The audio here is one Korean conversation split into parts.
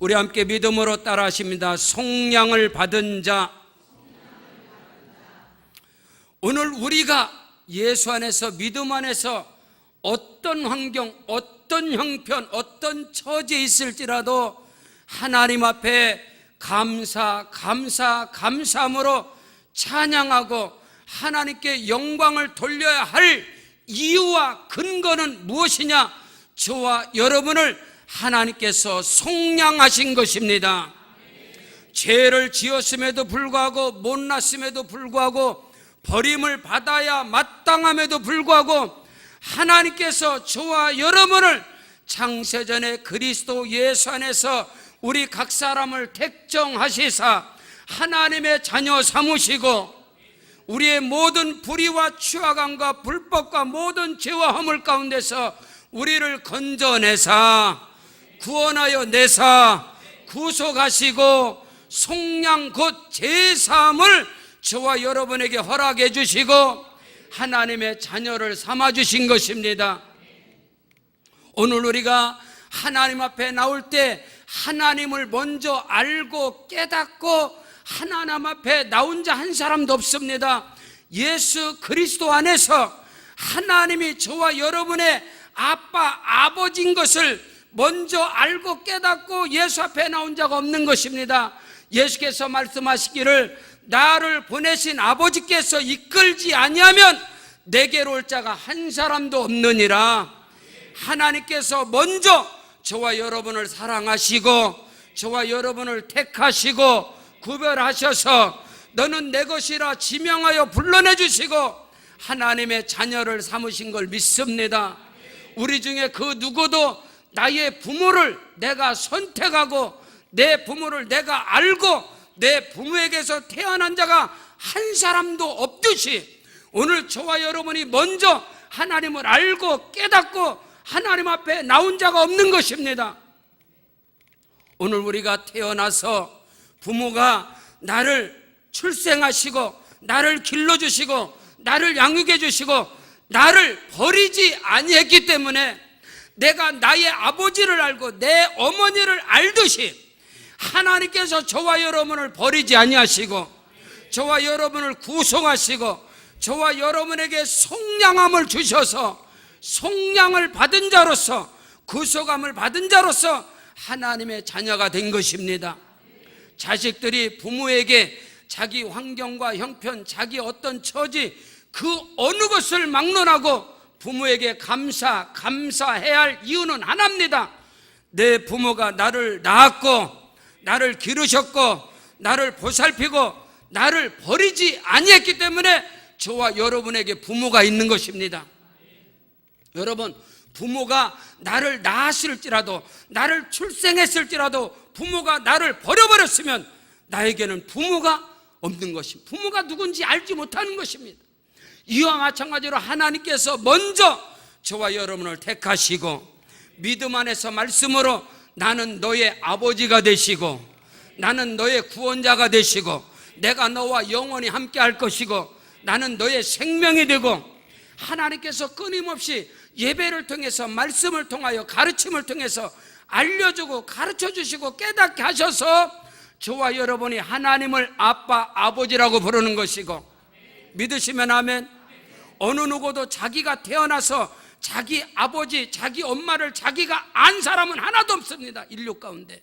우리 함께 믿음으로 따라하십니다. 속량을 받은 자. 오늘 우리가 예수 안에서, 믿음 안에서 어떤 환경, 어떤 형편, 어떤 처지에 있을지라도 하나님 앞에 감사함으로 찬양하고 하나님께 영광을 돌려야 할 이유와 근거는 무엇이냐? 저와 여러분을 하나님께서 속량하신 것입니다. 죄를 지었음에도 불구하고, 못났음에도 불구하고, 버림을 받아야 마땅함에도 불구하고 하나님께서 저와 여러분을 창세전에 그리스도 예수 안에서 우리 각 사람을 택정하시사 하나님의 자녀 삼으시고, 우리의 모든 불의와 추악함과 불법과 모든 죄와 허물 가운데서 우리를 건져내사 구원하여 내사 구속하시고 속량 곧 제사함을 저와 여러분에게 허락해 주시고 하나님의 자녀를 삼아 주신 것입니다. 오늘 우리가 하나님 앞에 나올 때 하나님을 먼저 알고 깨닫고 하나님 앞에 나온 자 한 사람도 없습니다. 예수 그리스도 안에서 하나님이 저와 여러분의 아빠, 아버지인 것을 먼저 알고 깨닫고 예수 앞에 나온 자가 없는 것입니다. 예수께서 말씀하시기를 나를 보내신 아버지께서 이끌지 아니하면 내게로 올 자가 한 사람도 없느니라. 하나님께서 먼저 저와 여러분을 사랑하시고 저와 여러분을 택하시고 구별하셔서 너는 내 것이라 지명하여 불러내 주시고 하나님의 자녀를 삼으신 걸 믿습니다. 우리 중에 그 누구도 나의 부모를 내가 선택하고 내 부모를 내가 알고 내 부모에게서 태어난 자가 한 사람도 없듯이 오늘 저와 여러분이 먼저 하나님을 알고 깨닫고 하나님 앞에 나온 자가 없는 것입니다. 오늘 우리가 태어나서 부모가 나를 출생하시고 나를 길러주시고 나를 양육해 주시고 나를 버리지 아니했기 때문에 내가 나의 아버지를 알고 내 어머니를 알듯이 하나님께서 저와 여러분을 버리지 아니하시고 저와 여러분을 구속하시고 저와 여러분에게 속량함을 주셔서 속량을 받은 자로서 구속함을 받은 자로서 하나님의 자녀가 된 것입니다. 자식들이 부모에게 자기 환경과 형편, 자기 어떤 처지 그 어느 것을 막론하고 부모에게 감사해야 할 이유는 하나입니다. 내 부모가 나를 낳았고 나를 기르셨고 나를 보살피고 나를 버리지 아니했기 때문에 저와 여러분에게 부모가 있는 것입니다. 여러분, 부모가 나를 낳았을지라도 나를 출생했을지라도 부모가 나를 버려버렸으면 나에게는 부모가 없는 것입니다. 부모가 누군지 알지 못하는 것입니다. 이와 마찬가지로 하나님께서 먼저 저와 여러분을 택하시고 믿음 안에서 말씀으로 나는 너의 아버지가 되시고 나는 너의 구원자가 되시고 내가 너와 영원히 함께 할 것이고 나는 너의 생명이 되고 하나님께서 끊임없이 예배를 통해서 말씀을 통하여 가르침을 통해서 알려주고 가르쳐주시고 깨닫게 하셔서 저와 여러분이 하나님을 아빠, 아버지라고 부르는 것이고 믿으시면 아멘. 어느 누구도 자기가 태어나서 자기 아버지, 자기 엄마를 자기가 안 사람은 하나도 없습니다. 인류 가운데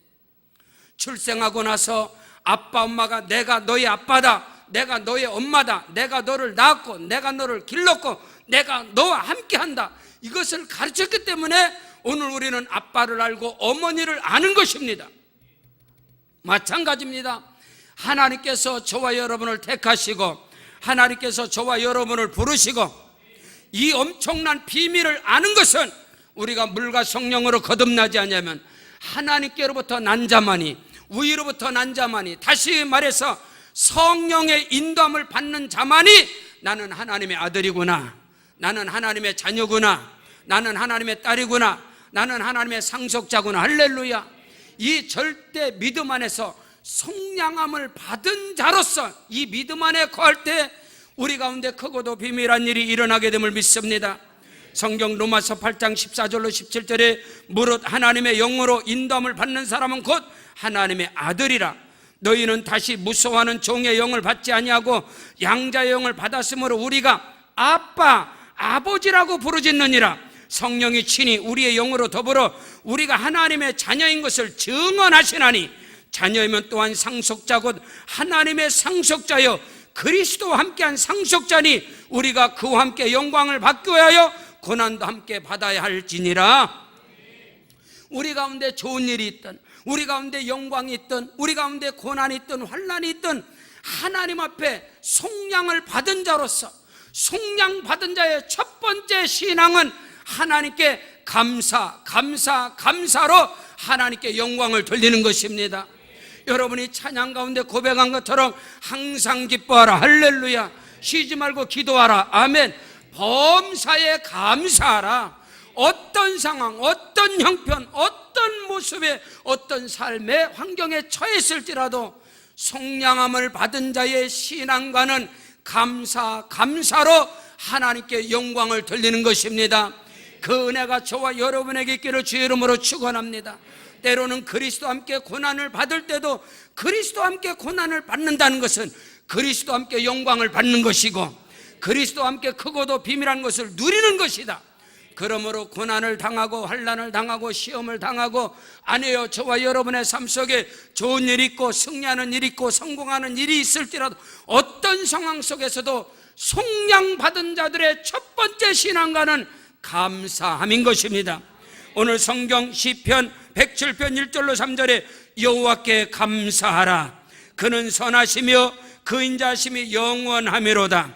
출생하고 나서 아빠, 엄마가 내가 너의 아빠다, 내가 너의 엄마다, 내가 너를 낳았고 내가 너를 길렀고 내가 너와 함께한다, 이것을 가르쳤기 때문에 오늘 우리는 아빠를 알고 어머니를 아는 것입니다. 마찬가지입니다. 하나님께서 저와 여러분을 택하시고 하나님께서 저와 여러분을 부르시고 이 엄청난 비밀을 아는 것은 우리가 물과 성령으로 거듭나지 않으면 하나님께로부터 난 자만이, 위로부터 난 자만이, 다시 말해서 성령의 인도함을 받는 자만이 나는 하나님의 아들이구나, 나는 하나님의 자녀구나, 나는 하나님의 딸이구나, 나는 하나님의 상속자구나. 할렐루야. 이 절대 믿음 안에서 속량함을 받은 자로서 이 믿음 안에 거할 때 우리 가운데 크고도 비밀한 일이 일어나게 됨을 믿습니다. 성경 로마서 8장 14절로 17절에 무릇 하나님의 영으로 인도함을 받는 사람은 곧 하나님의 아들이라. 너희는 다시 무서워하는 종의 영을 받지 아니하고 양자의 영을 받았으므로 우리가 아빠, 아버지라고 부르짖느니라. 성령이 친히 우리의 영으로 더불어 우리가 하나님의 자녀인 것을 증언하시나니 자녀이면 또한 상속자 곧 하나님의 상속자여 그리스도와 함께한 상속자니 우리가 그와 함께 영광을 받기 위하여 고난도 함께 받아야 할지니라. 우리 가운데 좋은 일이 있든 우리 가운데 영광이 있든 우리 가운데 고난이 있든 환난이 있든 하나님 앞에 속량을 받은 자로서 속량받은 자의 첫 번째 신앙은 하나님께 감사로 하나님께 영광을 돌리는 것입니다. 여러분이 찬양 가운데 고백한 것처럼 항상 기뻐하라. 할렐루야. 쉬지 말고 기도하라. 아멘. 범사에 감사하라. 어떤 상황, 어떤 형편, 어떤 모습에, 어떤 삶의 환경에 처했을지라도 속량함을 받은 자의 신앙과는 감사로 하나님께 영광을 돌리는 것입니다. 그 은혜가 저와 여러분에게 있기를 주의 이름으로 축원합니다. 때로는 그리스도와 함께 고난을 받을 때도 그리스도와 함께 고난을 받는다는 것은 그리스도와 함께 영광을 받는 것이고 그리스도와 함께 크고도 비밀한 것을 누리는 것이다. 그러므로 고난을 당하고 환난을 당하고 시험을 당하고 아니에요. 저와 여러분의 삶 속에 좋은 일이 있고 승리하는 일이 있고 성공하는 일이 있을지라도 어떤 상황 속에서도 속량받은 자들의 첫 번째 신앙과는 감사함인 것입니다. 오늘 성경 시편 107편 1절로 3절에 여호와께 감사하라. 그는 선하시며 그 인자하심이 영원하미로다.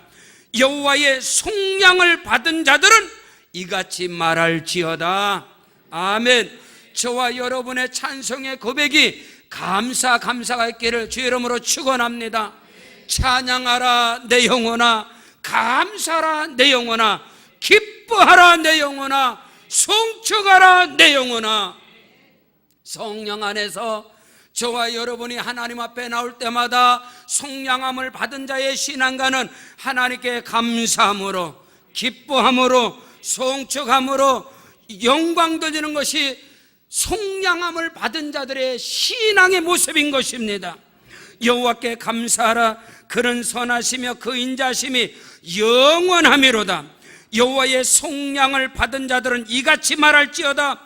여호와의 속량을 받은 자들은 이같이 말할지어다. 아멘. 저와 여러분의 찬송의 고백이 감사가 있기를 주의 이름으로 축원합니다. 찬양하라 내 영혼아, 감사하라 내 영혼아, 기뻐하라 내 영혼아, 송축하라 내 영혼아. 성령 안에서 저와 여러분이 하나님 앞에 나올 때마다 속량함을 받은 자의 신앙과는 하나님께 감사함으로, 기뻐함으로, 송축함으로 영광 돌리는 것이 속량함을 받은 자들의 신앙의 모습인 것입니다. 여호와께 감사하라. 그는 선하시며 그 인자심이 영원하미로다. 여호와의 속량을 받은 자들은 이같이 말할지어다.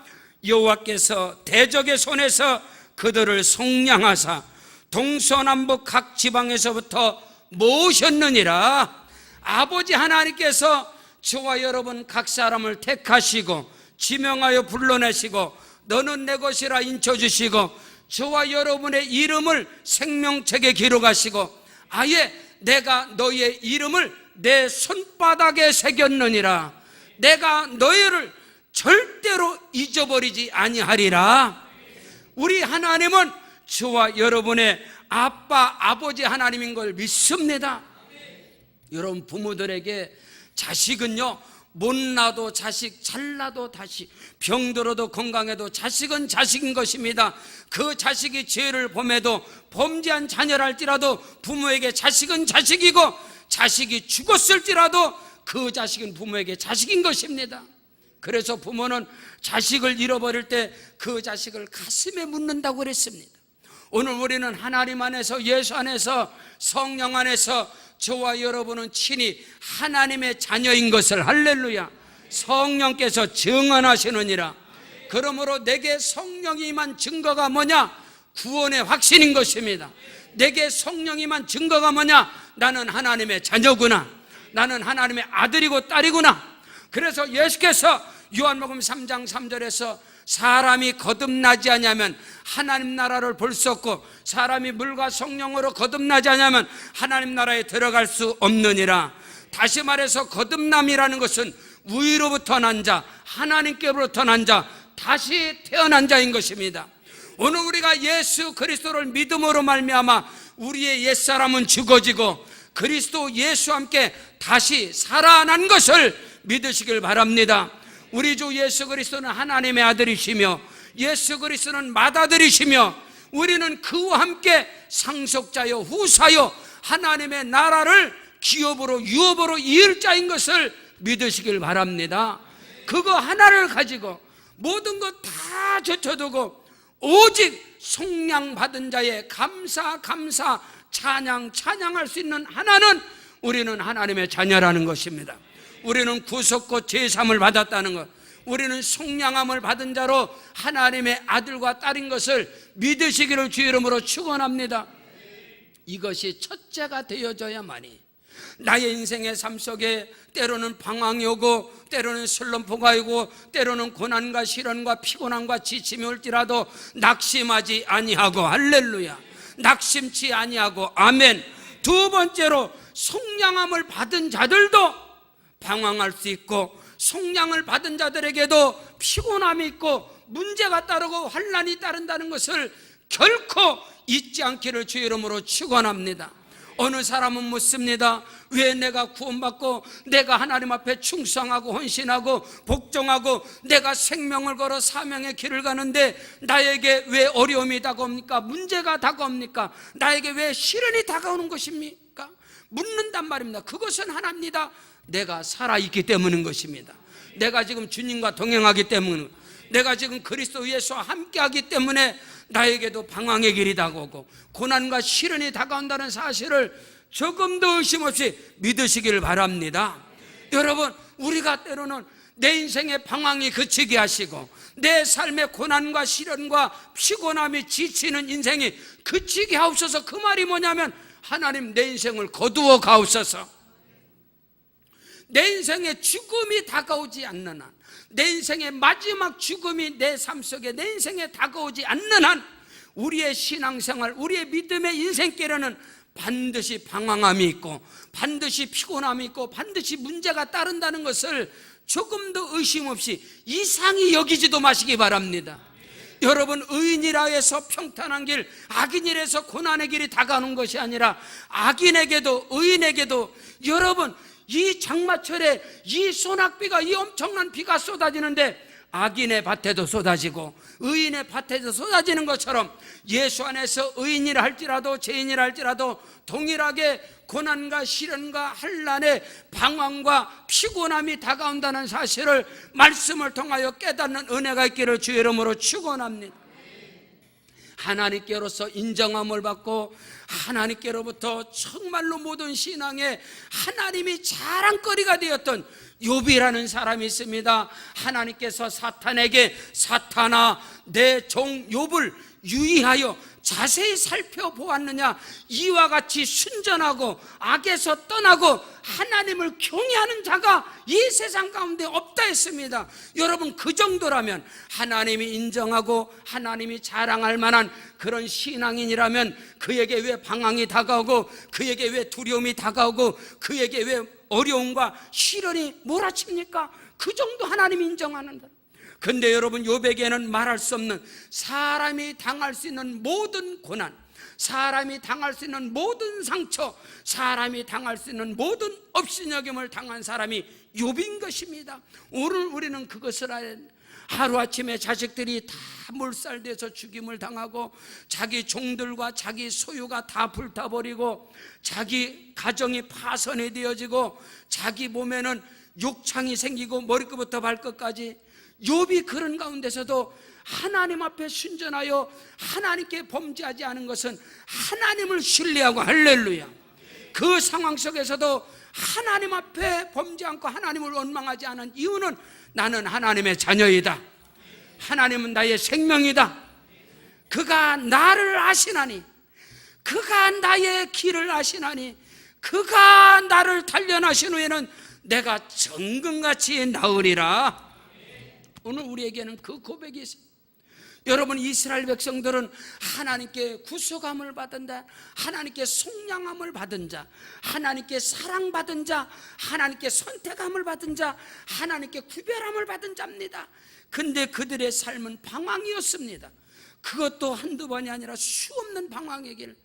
여호와께서 대적의 손에서 그들을 속량하사 동서남북 각 지방에서부터 모으셨느니라. 아버지 하나님께서 저와 여러분 각 사람을 택하시고 지명하여 불러내시고 너는 내 것이라 인쳐주시고 저와 여러분의 이름을 생명책에 기록하시고 아예 내가 너희의 이름을 내 손바닥에 새겼느니라. 내가 너희를 절대로 잊어버리지 아니하리라. 우리 하나님은 저와 여러분의 아빠, 아버지 하나님인 걸 믿습니다. 여러분 부모들에게 자식은요, 못나도 자식, 잘나도 자식, 병들어도 건강해도 자식은 자식인 것입니다. 그 자식이 죄를 범해도 범죄한 자녀랄지라도 부모에게 자식은 자식이고 자식이 죽었을지라도 그 자식은 부모에게 자식인 것입니다. 그래서 부모는 자식을 잃어버릴 때 그 자식을 가슴에 묻는다고 그랬습니다. 오늘 우리는 하나님 안에서, 예수 안에서, 성령 안에서 저와 여러분은 친히 하나님의 자녀인 것을 할렐루야 성령께서 증언하시느니라. 그러므로 내게 성령이 임한 증거가 뭐냐? 구원의 확신인 것입니다. 내게 성령이 임한 증거가 뭐냐? 나는 하나님의 자녀구나. 나는 하나님의 아들이고 딸이구나. 그래서 예수께서 요한복음 3장 3절에서 사람이 거듭나지 않으면 하나님 나라를 볼 수 없고 사람이 물과 성령으로 거듭나지 않으면 하나님 나라에 들어갈 수 없느니라. 다시 말해서 거듭남이라는 것은 위로부터 난 자, 하나님께로부터 난 자, 다시 태어난 자인 것입니다. 오늘 우리가 예수 그리스도를 믿음으로 말미암아 우리의 옛사람은 죽어지고 그리스도 예수와 함께 다시 살아난 것을 믿으시길 바랍니다. 우리 주 예수 그리스도는 하나님의 아들이시며 예수 그리스도는 맏아들이시며 우리는 그와 함께 상속자요 후사요 하나님의 나라를 기업으로 유업으로 이을 자인 것을 믿으시길 바랍니다. 그거 하나를 가지고 모든 것 다 젖혀두고 오직 속량 받은 자의 감사 찬양할 수 있는 하나는 우리는 하나님의 자녀라는 것입니다. 우리는 구속고 제삼을 받았다는 것, 우리는 속량함을 받은 자로 하나님의 아들과 딸인 것을 믿으시기를 주 이름으로 축원합니다. 이것이 첫째가 되어져야만이 나의 인생의 삶 속에 때로는 방황이 오고 때로는 슬럼프가 오고 때로는 고난과 시련과 피곤함과 지침이 올지라도 낙심하지 아니하고, 할렐루야, 낙심치 아니하고, 아멘. 두 번째로 속량함을 받은 자들도 방황할 수 있고, 속량을 받은 자들에게도 피곤함이 있고 문제가 따르고 환난이 따른다는 것을 결코 잊지 않기를 주 이름으로 축원합니다. 어느 사람은 묻습니다. 왜 내가 구원받고 내가 하나님 앞에 충성하고 헌신하고 복종하고 내가 생명을 걸어 사명의 길을 가는데 나에게 왜 어려움이 다가옵니까? 문제가 다가옵니까? 나에게 왜 시련이 다가오는 것입니까? 묻는단 말입니다. 그것은 하나입니다. 내가 살아있기 때문인 것입니다. 내가 지금 주님과 동행하기 때문에, 내가 지금 그리스도 예수와 함께하기 때문에 나에게도 방황의 길이 다가오고 고난과 시련이 다가온다는 사실을 조금도 의심 없이 믿으시기를 바랍니다. 여러분, 우리가 때로는 내 인생의 방황이 그치게 하시고 내 삶의 고난과 시련과 피곤함이 지치는 인생이 그치게 하옵소서. 그 말이 뭐냐면 하나님, 내 인생을 거두어 가옵소서. 내 인생에 죽음이 다가오지 않는 한, 내 인생의 마지막 죽음이 내 삶 속에 내 인생에 다가오지 않는 한 우리의 신앙생활, 우리의 믿음의 인생길에는 반드시 방황함이 있고 반드시 피곤함이 있고 반드시 문제가 따른다는 것을 조금도 의심 없이 이상히 여기지도 마시기 바랍니다. 여러분, 의인이라 해서 평탄한 길, 악인이라 해서 고난의 길이 다가오는 것이 아니라 악인에게도 의인에게도, 여러분, 이 장마철에 이 소낙비가, 이 엄청난 비가 쏟아지는데 악인의 밭에도 쏟아지고 의인의 밭에도 쏟아지는 것처럼 예수 안에서 의인이라 할지라도 죄인이라 할지라도 동일하게 고난과 시련과 환난의 방황과 피곤함이 다가온다는 사실을 말씀을 통하여 깨닫는 은혜가 있기를 주 이름으로 축원합니다. 하나님께로서 인정함을 받고 하나님께로부터 정말로 모든 신앙에 하나님이 자랑거리가 되었던 욥이라는 사람이 있습니다. 하나님께서 사탄에게 사탄아, 내 종 욥을 유의하여 자세히 살펴보았느냐? 이와 같이 순전하고 악에서 떠나고 하나님을 경외하는 자가 이 세상 가운데 없다 했습니다. 여러분, 그 정도라면 하나님이 인정하고 하나님이 자랑할 만한 그런 신앙인이라면 그에게 왜 방황이 다가오고 그에게 왜 두려움이 다가오고 그에게 왜 어려움과 시련이 몰아칩니까? 그 정도 하나님이 인정하는다. 근데 여러분, 욥에게는 말할 수 없는, 사람이 당할 수 있는 모든 고난, 사람이 당할 수 있는 모든 상처, 사람이 당할 수 있는 모든 업신여김을 당한 사람이 욥인 것입니다. 오늘 우리는 그것을 알아야 합니다. 하루아침에 자식들이 다 몰살돼서 죽임을 당하고 자기 종들과 자기 소유가 다 불타버리고 자기 가정이 파손이 되어지고 자기 몸에는 욕창이 생기고 머리끝부터 발끝까지, 욥이 그런 가운데서도 하나님 앞에 순전하여 하나님께 범죄하지 않은 것은 하나님을 신뢰하고, 할렐루야, 그 상황 속에서도 하나님 앞에 범죄 않고 하나님을 원망하지 않은 이유는 나는 하나님의 자녀이다, 하나님은 나의 생명이다, 그가 나를 아시나니, 그가 나의 길을 아시나니, 그가 나를 단련하신 후에는 내가 정금같이 나으리라. 오늘 우리에게는 그 고백이 있습니다. 여러분, 이스라엘 백성들은 하나님께 구속함을 받은 자, 하나님께 속량함을 받은 자, 하나님께 사랑받은 자, 하나님께 선택함을 받은 자, 하나님께 구별함을 받은 자입니다. 근데 그들의 삶은 방황이었습니다. 그것도 한두 번이 아니라 수없는 방황의 길.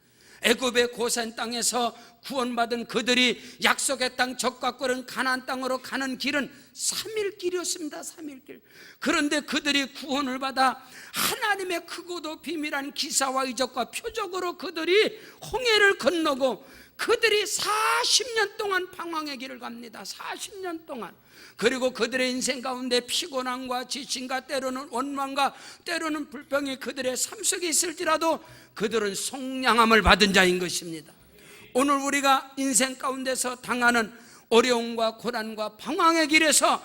애굽의 고센 땅에서 구원받은 그들이 약속의 땅 적과꿀은 가나안 땅으로 가는 길은 3일 길이었습니다. 3일 길. 그런데 그들이 구원을 받아 하나님의 크고도 비밀한 기사와 이적과 표적으로 그들이 홍해를 건너고 그들이 40년 동안 방황의 길을 갑니다. 40년 동안. 그리고 그들의 인생 가운데 피곤함과 지침과 때로는 원망과 때로는 불평이 그들의 삶 속에 있을지라도 그들은 속량함을 받은 자인 것입니다. 오늘 우리가 인생 가운데서 당하는 어려움과 고난과 방황의 길에서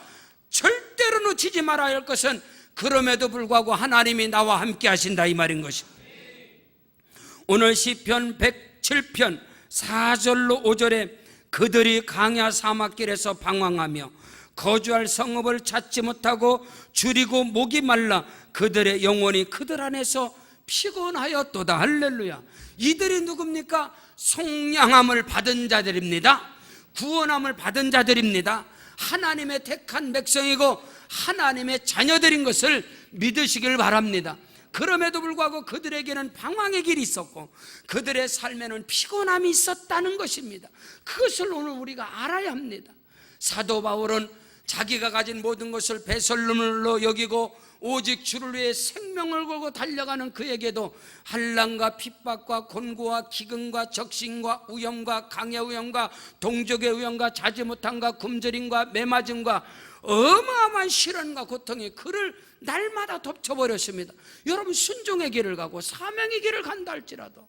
절대로 놓치지 말아야 할 것은 그럼에도 불구하고 하나님이 나와 함께 하신다, 이 말인 것입니다. 오늘 시편 107편 4절로 5절에 그들이 강야 사막길에서 방황하며 거주할 성읍을 찾지 못하고 줄이고 목이 말라 그들의 영혼이 그들 안에서 피곤하였도다. 할렐루야. 이들이 누굽니까? 속량함을 받은 자들입니다. 구원함을 받은 자들입니다. 하나님의 택한 백성이고 하나님의 자녀들인 것을 믿으시길 바랍니다. 그럼에도 불구하고 그들에게는 방황의 길이 있었고 그들의 삶에는 피곤함이 있었다는 것입니다. 그것을 오늘 우리가 알아야 합니다. 사도 바울은 자기가 가진 모든 것을 배설물로 여기고 오직 주를 위해 생명을 걸고 달려가는 그에게도 환난과 핍박과 곤고와 기근과 적신과 위험과 강의 위험과 동족의 위험과 자지 못함과 굶주림과 매맞음과 어마어마한 시련과 고통이 그를 날마다 덮쳐버렸습니다. 여러분, 순종의 길을 가고 사명의 길을 간다 할지라도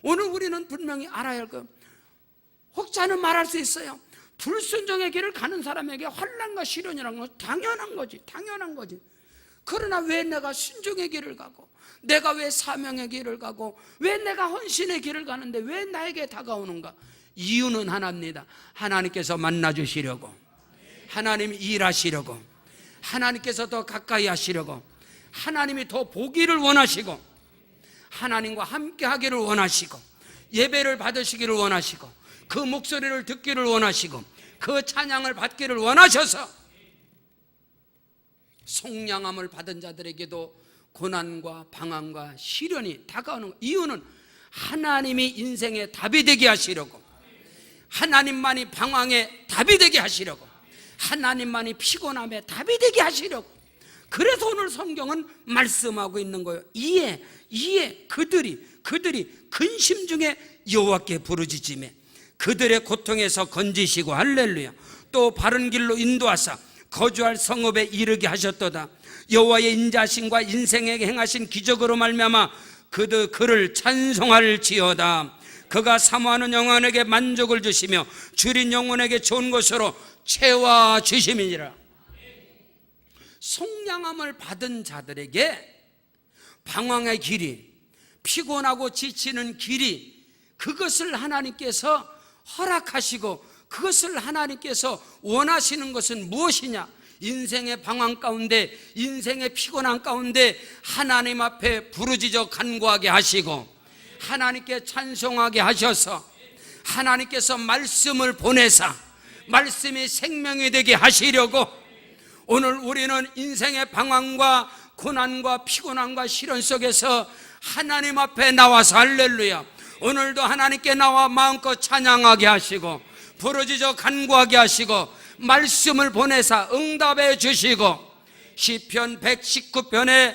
오늘 우리는 분명히 알아야 할 것, 혹자는 말할 수 있어요. 불순종의 길을 가는 사람에게 환난과 시련이라는 건 당연한 거지, 당연한 거지. 그러나 왜 내가 순종의 길을 가고, 내가 왜 사명의 길을 가고, 왜 내가 헌신의 길을 가는데 왜 나에게 다가오는가? 이유는 하나입니다. 하나님께서 만나주시려고, 하나님이 일하시려고, 하나님께서 더 가까이 하시려고, 하나님이 더 보기를 원하시고, 하나님과 함께 하기를 원하시고, 예배를 받으시기를 원하시고, 그 목소리를 듣기를 원하시고, 그 찬양을 받기를 원하셔서 속량함을 받은 자들에게도 고난과 방황과 시련이 다가오는 이유는 하나님이 인생의 답이 되게 하시려고, 하나님만이 방황의 답이 되게 하시려고, 하나님만이 피곤함의 답이 되게 하시려고. 그래서 오늘 성경은 말씀하고 있는 거예요. 이에 그들이 근심 중에 여호와께 부르짖으며 그들의 고통에서 건지시고, 할렐루야, 또 바른 길로 인도하사 거주할 성읍에 이르게 하셨도다. 여호와의 인자하심과 인생에게 행하신 기적으로 말미암아 그를 찬송할지어다. 그가 사모하는 영혼에게 만족을 주시며 줄인 영혼에게 좋은 것으로 채워 주심이니라. 속량함을 받은 자들에게 방황의 길이, 피곤하고 지치는 길이, 그것을 하나님께서 허락하시고 그것을 하나님께서 원하시는 것은 무엇이냐? 인생의 방황 가운데, 인생의 피곤함 가운데 하나님 앞에 부르짖어 간구하게 하시고 하나님께 찬송하게 하셔서 하나님께서 말씀을 보내사 말씀이 생명이 되게 하시려고 오늘 우리는 인생의 방황과 고난과 피곤함과 시련 속에서 하나님 앞에 나와서, 할렐루야, 오늘도 하나님께 나와 마음껏 찬양하게 하시고 부르짖어 간구하게 하시고 말씀을 보내사 응답해 주시고, 시편 119편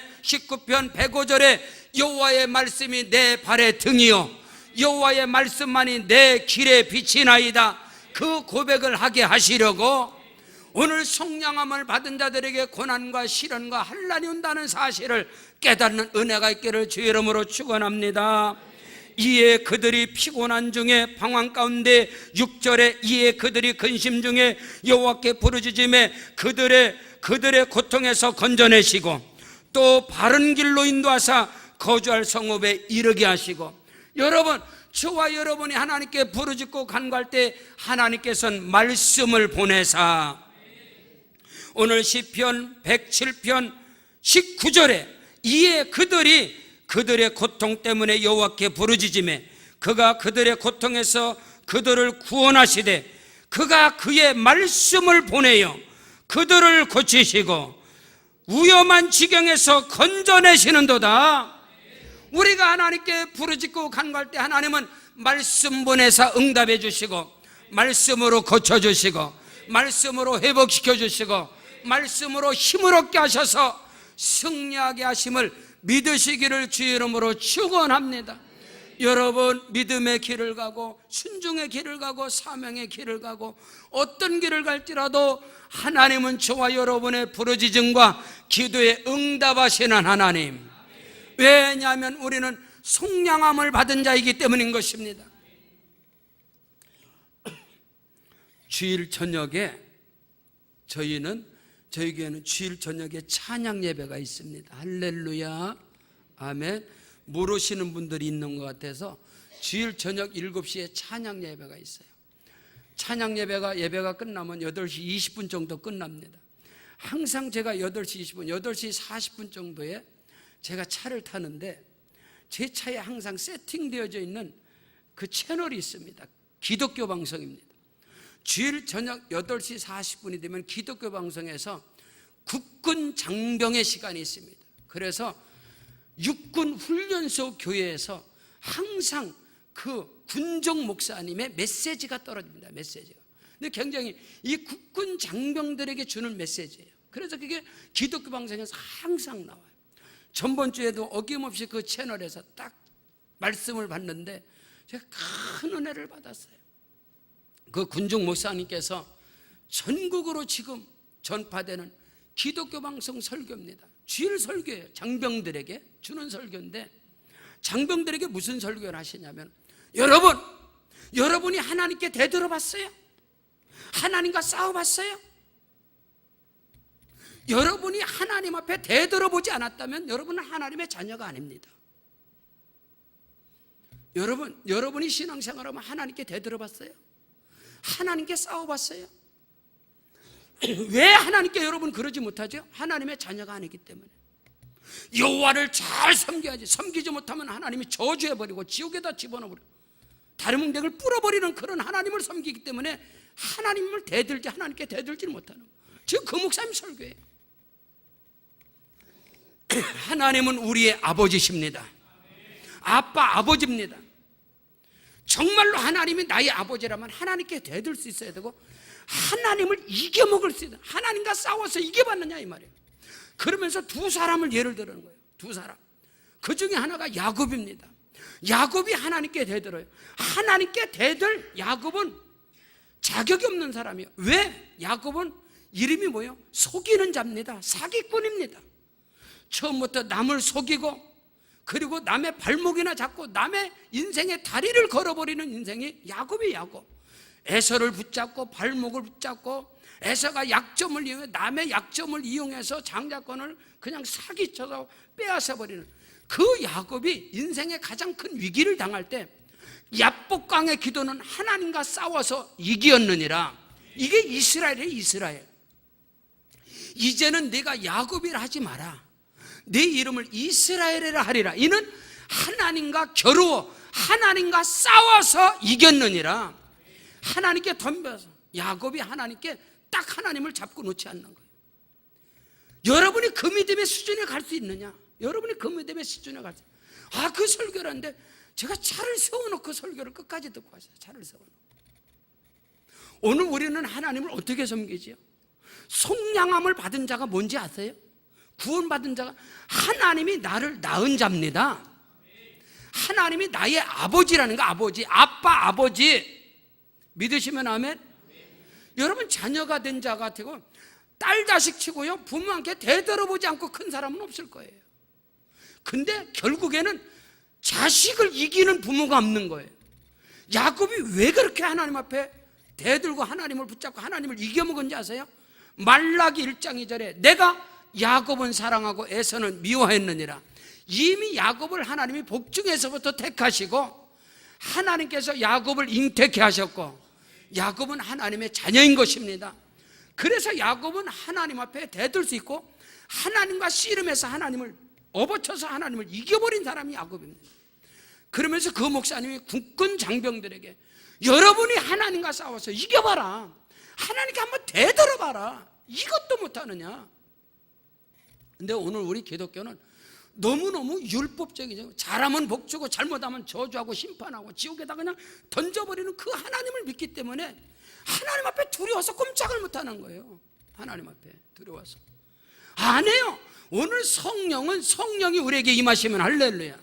105절에 여호와의 말씀이 내 발의 등이요 여호와의 말씀만이 내 길의 빛이나이다, 그 고백을 하게 하시려고 오늘 속량함을 받은 자들에게 고난과 시련과 환난이 온다는 사실을 깨닫는 은혜가 있기를 주의 이름으로 축원합니다. 이에 그들이 피곤한 중에 방황 가운데 6절에 이에 그들이 근심 중에 여호와께 부르짖으며 그들의 고통에서 건져내시고 또 바른 길로 인도하사 거주할 성읍에 이르게 하시고, 여러분, 저와 여러분이 하나님께 부르짖고 간구할 때 하나님께서는 말씀을 보내사 오늘 시편 107편 19절에 이에 그들의 고통 때문에 여호와께 부르짖으며 그가 그들의 고통에서 그들을 구원하시되 그가 그의 말씀을 보내어 그들을 고치시고 위험한 지경에서 건져내시는도다. 우리가 하나님께 부르짖고 간구할 때 하나님은 말씀 보내사 응답해 주시고 말씀으로 고쳐주시고 말씀으로 회복시켜 주시고 말씀으로 힘을 얻게 하셔서 승리하게 하심을 믿으시기를 주의 이름으로 축원합니다. 여러분 믿음의 길을 가고 순종의 길을 가고 사명의 길을 가고 어떤 길을 갈지라도 하나님은 저와 여러분의 부르짖음과 기도에 응답하시는 하나님. 왜냐하면 우리는 속량함을 받은 자이기 때문인 것입니다. 주일 저녁에 저희 교회는 주일 저녁에 찬양 예배가 있습니다. 할렐루야, 아멘. 모르시는 분들이 있는 것 같아서 주일 저녁 7시에 찬양 예배가 있어요. 찬양 예배가 끝나면 8시 20분 정도 끝납니다. 항상 제가 8시 20분, 8시 40분 정도에 제가 차를 타는데 제 차에 항상 세팅되어져 있는 그 채널이 있습니다. 기독교 방송입니다. 주일 저녁 8시 40분이 되면 기독교 방송에서 국군 장병의 시간이 있습니다. 그래서 육군 훈련소 교회에서 항상 그 군종 목사님의 메시지가 떨어집니다. 메시지가. 근데 굉장히 이 국군 장병들에게 주는 메시지예요. 그래서 그게 기독교 방송에서 항상 나와요. 전번 주에도 어김없이 그 채널에서 딱 말씀을 봤는데 제가 큰 은혜를 받았어요. 그 군종 목사님께서 전국으로 지금 전파되는 기독교 방송 설교입니다. 주일 설교예요. 장병들에게 주는 설교인데 장병들에게 무슨 설교를 하시냐면 여러분이 하나님께 대들어봤어요? 하나님과 싸워봤어요? 여러분이 하나님 앞에 대들어보지 않았다면 여러분은 하나님의 자녀가 아닙니다. 여러분이 신앙생활하면 하나님께 대들어봤어요? 하나님께 싸워봤어요? 왜 하나님께 여러분 그러지 못하죠? 하나님의 자녀가 아니기 때문에. 여호와를 잘 섬겨야지. 섬기지 못하면 하나님이 저주해버리고 지옥에다 집어넣어버리고 다리뭉댕을 뿌려버리는 그런 하나님을 섬기기 때문에 하나님께 대들지 못하는 거예요. 지금 그 목사님 설교예요. 하나님은 우리의 아버지십니다. 아빠 아버지입니다. 정말로 하나님이 나의 아버지라면 하나님께 대들 수 있어야 되고 하나님을 이겨먹을 수 있다. 하나님과 싸워서 이겨봤느냐 이 말이에요. 그러면서 두 사람을 예를 들는 거예요. 두 사람. 그 중에 하나가 야곱입니다. 야곱이 하나님께 대들어요. 하나님께 대들 야곱은 자격이 없는 사람이에요. 왜? 야곱은 이름이 뭐예요? 속이는 자입니다. 사기꾼입니다. 처음부터 남을 속이고 그리고 남의 발목이나 잡고 남의 인생의 다리를 걸어버리는 인생이 야곱이 야곱. 에서를 붙잡고 발목을 붙잡고 에서가 약점을 이용해 남의 약점을 이용해서 장자권을 그냥 사기쳐서 빼앗아버리는 그 야곱이 인생의 가장 큰 위기를 당할 때 야복강의 기도는 하나님과 싸워서 이기었느니라. 이게 이스라엘이에요. 이스라엘. 이제는 내가 야곱이라 하지 마라. 내 이름을 이스라엘이라 하리라. 이는 하나님과 겨루어 하나님과 싸워서 이겼느니라. 하나님께 덤벼서 야곱이 하나님께 딱 하나님을 잡고 놓지 않는 거예요. 여러분이 그 믿음의 수준에 갈 수 있느냐? 여러분이 그 믿음의 수준에 갈 수 있느냐? 그 설교라는데 제가 차를 세워놓고 설교를 끝까지 듣고 왔어요. 차를 세워놓고. 오늘 우리는 하나님을 어떻게 섬기지요? 속량함을 받은 자가 뭔지 아세요? 구원받은 자가 하나님이 나를 낳은 자입니다. 하나님이 나의 아버지라는 거. 아버지, 아빠, 아버지 믿으시면 아멘. 여러분 자녀가 된 자 같고 딸 자식 치고요 부모한테 대들어보지 않고 큰 사람은 없을 거예요. 근데 결국에는 자식을 이기는 부모가 없는 거예요. 야곱이 왜 그렇게 하나님 앞에 대들고 하나님을 붙잡고 하나님을 이겨먹은지 아세요? 말라기 1장 2절에 내가 야곱은 사랑하고 에서는 미워했느니라. 이미 야곱을 하나님이 복중에서부터 택하시고 하나님께서 야곱을 잉태케 하셨고 야곱은 하나님의 자녀인 것입니다. 그래서 야곱은 하나님 앞에 대들 수 있고 하나님과 씨름해서 하나님을 업어쳐서 하나님을 이겨버린 사람이 야곱입니다. 그러면서 그 목사님이 국군 장병들에게 여러분이 하나님과 싸워서 이겨봐라. 하나님께 한번 대들어봐라. 이것도 못하느냐. 근데 오늘 우리 기독교는 너무너무 율법적이죠. 잘하면 복주고 잘못하면 저주하고 심판하고 지옥에다 그냥 던져버리는 그 하나님을 믿기 때문에 하나님 앞에 두려워서 꼼짝을 못하는 거예요. 하나님 앞에 두려워서. 아니에요. 오늘 성령이 우리에게 임하시면 할렐루야.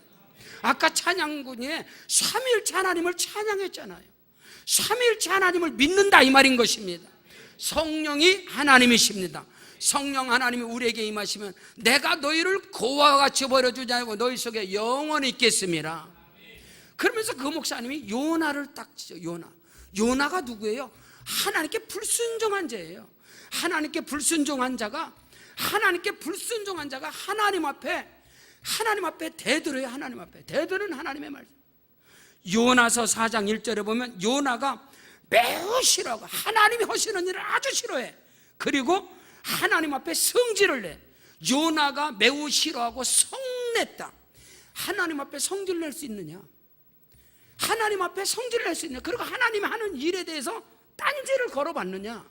아까 찬양군에 삼위일체 하나님을 찬양했잖아요. 삼위일체 하나님을 믿는다 이 말인 것입니다. 성령이 하나님이십니다. 성령 하나님이 우리에게 임하시면 내가 너희를 고와 같이 버려주지 않고 너희 속에 영원히 있겠습니다. 그러면서 그 목사님이 요나를 딱 치죠. 요나가 누구예요? 하나님께 불순종한 자예요. 하나님께 불순종한 자가 하나님 앞에 대들어요. 하나님 앞에 대들은 하나님의 말씀. 요나서 4장 1절에 보면 요나가 매우 싫어하고 하나님이 하시는 일을 아주 싫어해. 그리고 하나님 앞에 성질을 내. 요나가 매우 싫어하고 성냈다. 하나님 앞에 성질을 낼 수 있느냐? 하나님 앞에 성질을 낼 수 있느냐? 그리고 하나님이 하는 일에 대해서 딴지를 걸어봤느냐?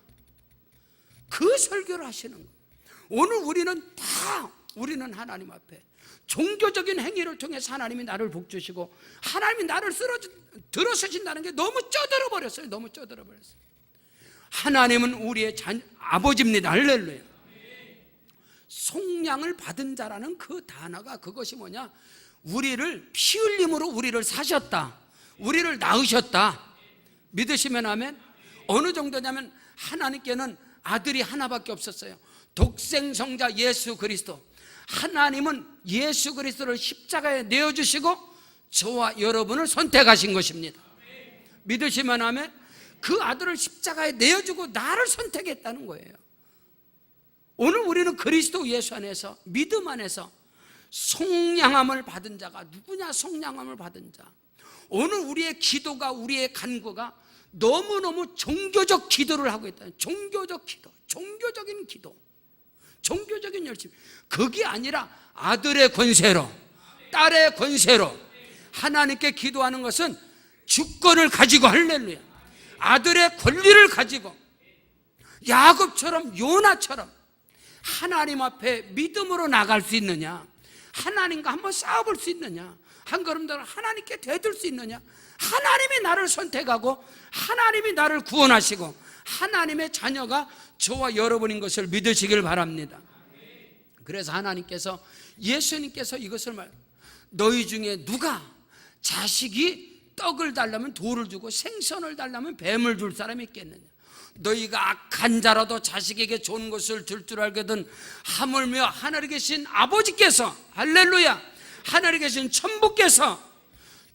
그 설교를 하시는 거예요. 오늘 우리는 하나님 앞에 종교적인 행위를 통해서 하나님이 나를 복주시고 하나님이 나를 들어서신다는 게 너무 쩌들어 버렸어요. 하나님은 우리의 아버지입니다. 할렐루야. 속량을 받은 자라는 그 단어가 그것이 뭐냐? 우리를 피 흘림으로 우리를 사셨다. 우리를 낳으셨다. 믿으시면 아멘. 어느 정도냐면 하나님께는 아들이 하나밖에 없었어요. 독생성자 예수 그리스도. 하나님은 예수 그리스도를 십자가에 내어주시고 저와 여러분을 선택하신 것입니다. 믿으시면 아멘. 그 아들을 십자가에 내어주고 나를 선택했다는 거예요. 오늘 우리는 그리스도 예수 안에서 믿음 안에서 속량함을 받은 자가 누구냐? 속량함을 받은 자. 오늘 우리의 기도가 우리의 간구가 너무너무 종교적 기도를 하고 있다. 종교적 기도, 종교적인 기도, 종교적인 열심. 그게 아니라 아들의 권세로, 딸의 권세로 하나님께 기도하는 것은 주권을 가지고, 할렐루야, 아들의 권리를 가지고 야곱처럼 요나처럼 하나님 앞에 믿음으로 나갈 수 있느냐? 하나님과 한번 싸워볼 수 있느냐? 한 걸음 더 하나님께 대들 수 있느냐? 하나님이 나를 선택하고 하나님이 나를 구원하시고 하나님의 자녀가 저와 여러분인 것을 믿으시길 바랍니다. 그래서 하나님께서, 예수님께서 이것을 너희 중에 누가 자식이 떡을 달라면 돌을 주고 생선을 달라면 뱀을 줄 사람이 있겠느냐? 너희가 악한 자라도 자식에게 좋은 것을 줄 줄 알거든 하물며 하늘에 계신 아버지께서, 할렐루야, 하늘에 계신 천부께서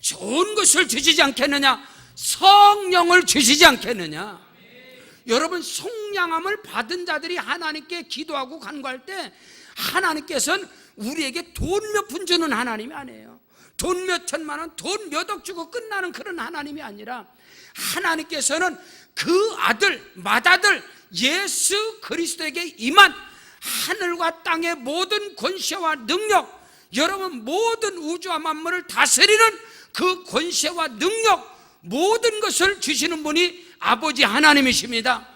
좋은 것을 주시지 않겠느냐? 성령을 주시지 않겠느냐? 여러분, 속량함을 받은 자들이 하나님께 기도하고 간구할 때 하나님께서는 우리에게 돈 몇 푼 주는 하나님이 아니에요. 돈 몇 천만 원, 돈 몇 억 주고 끝나는 그런 하나님이 아니라 하나님께서는 그 아들, 맏아들 예수 그리스도에게 임한 하늘과 땅의 모든 권세와 능력, 여러분 모든 우주와 만물을 다스리는 그 권세와 능력, 모든 것을 주시는 분이 아버지 하나님이십니다.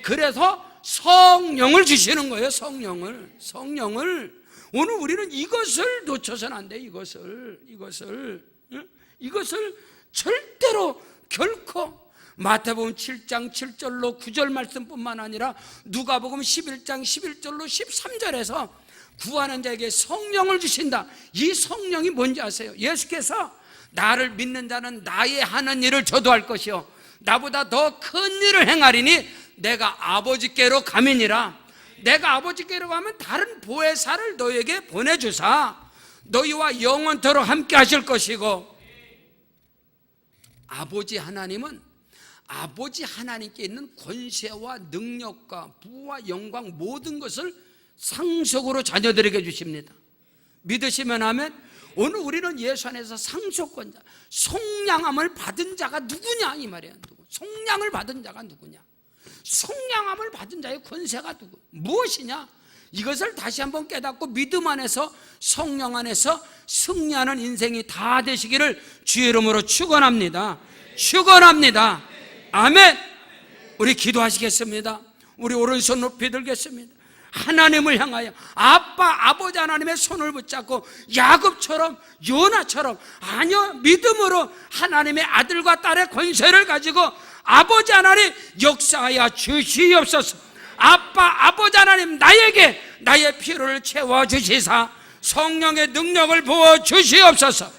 그래서 성령을 주시는 거예요. 성령을. 오늘 우리는 이것을 놓쳐서는 안 돼. 이것을 절대로 결코, 마태복음 7장 7절로 9절 말씀뿐만 아니라 누가복음 11장 11절로 13절에서 구하는 자에게 성령을 주신다. 이 성령이 뭔지 아세요? 예수께서 나를 믿는 자는 나의 하는 일을 저도 할 것이요 나보다 더 큰 일을 행하리니 내가 아버지께로 가미니라. 내가 아버지께로 가면 다른 보혜사를 너에게 보내주사 너희와 영원토록 함께 하실 것이고, 아버지 하나님은 아버지 하나님께 있는 권세와 능력과 부와 영광 모든 것을 상속으로 자녀들에게 주십니다. 믿으시면 아멘. 오늘 우리는 예수 안에서 상속권자, 속량함을 받은 자가 누구냐 이 말이야. 속량을 받은 자가 누구냐? 속량함을 받은 자의 권세가 무엇이냐? 이것을 다시 한번 깨닫고 믿음 안에서, 성령 안에서 승리하는 인생이 다 되시기를 주의 이름으로 축원합니다. 아멘. 우리 기도하시겠습니다. 우리 오른손 높이 들겠습니다. 하나님을 향하여 아버지 하나님의 손을 붙잡고 야곱처럼, 요나처럼, 아니요, 믿음으로 하나님의 아들과 딸의 권세를 가지고 아버지 하나님 역사하여 주시옵소서. 아버지 하나님 나에게 나의 필요를 채워주시사 성령의 능력을 부어 주시옵소서.